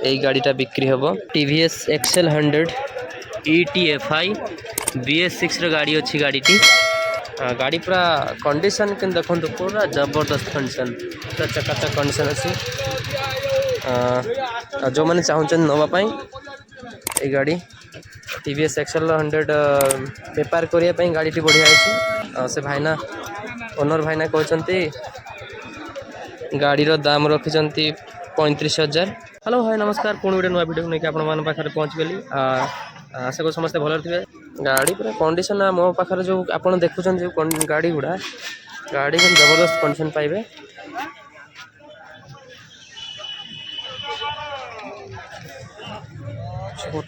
এই গাড়িটা বিক্রি হব টিভিএস एक्सेल 100 ETFI BS6 गाड़ी अच्छी गाड़ीटी गाड़ी पूरा कंडीशन के देखो पूरा जबरदस्त कंडीशन पूरा चकाचक कंडीशन अच्छी जो मैंने चाहते नापी ये गाड़ी टीवीएस एक्सेल 100 बेपार करने गाड़ी बढ़िया है से भाईना ओनर भाईना कहते गाड़ी दाम रखिंट 35,000। हेलो हाय नमस्कार पुणी गोटे नुआ वीडियो नहीं आपण पाखे पहुँच गली आशा करूँ समस्ते भल थे गाड़ी पूरा कंडीशन मो पाखे जो आप देखुं जो गाड़ी गुड़ा गाड़ी को जबरदस्त कंडीशन पाइबे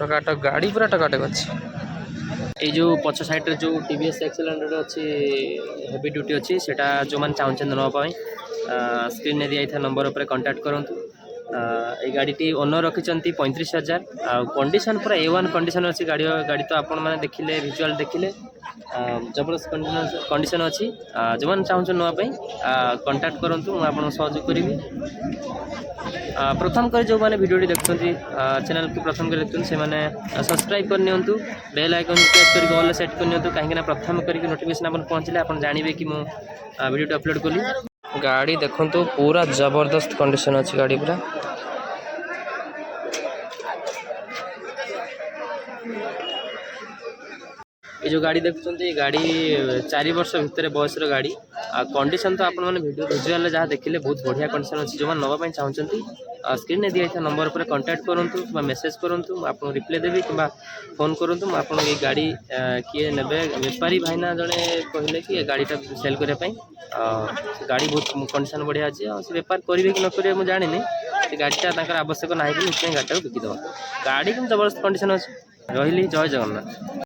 टकाटक गाड़ी पूरा टकाटक अच्छी ये जो पछ साइड जो टीवीएस एक्सेल 100 अच्छी हेवी ड्यूटी अच्छी सेटा जो मैंने चाहते नापी स्क्रीन में दिया नंबर पर कांटेक्ट करूँ ये गाड़ी ओनर रखिंट 35,000 कंडीशन पूरा A1 कंडीशन अच्छी गाड़ी गाड़ी तो आपण मैंने देखिले विजुअल देखिले जबरदस्त कंडीशन अच्छी जो मैंने चाहते नापी कांटेक्ट करूँ मुझे सहयोग करी प्रथम कर जो मैंने वीडियो देखते चैनल को प्रथम कर देखते से मैंने सब्सक्राइब करनी बेल आइकन क्लिक कर ऑल सेट करनी कहीं प्रथम करके नोटिफिकेशन आप पहुँचले आप जानवे कि मुझे वीडियो अपलोड कली गाड़ी देखो पूरा जबरदस्त कंडीशन अच्छी गाड़ी पूरा ये जो गाड़ी देखुं ये गाड़ी 4 वर्ष भितर बयसर गाड़ी कंडीशन तो आपने वीडियो विजुअल जहाँ देखिले बहुत बढ़िया कंडीशन अच्छी जो नापी चाहते स्क्रीन में दिया नंबर पर कांटेक्ट करूँ कि मेसेज करूँ आपको रिप्लाई देवी कि फोन करूँ आप ये गाड़ी किए ने बेपारी भाईना जड़े कहले कि गाड़ीटा सेल करने गाड़ी बहुत कंडीशन बढ़िया अच्छी से बेपार करेंगे कि न करेंगे मुझे जानी गाड़ीटा आवश्यक ना कि गाड़ीटा बिकिदेव गाड़ी कि जबरदस्त कंडीशन अच्छी रही जय जगन्नाथ।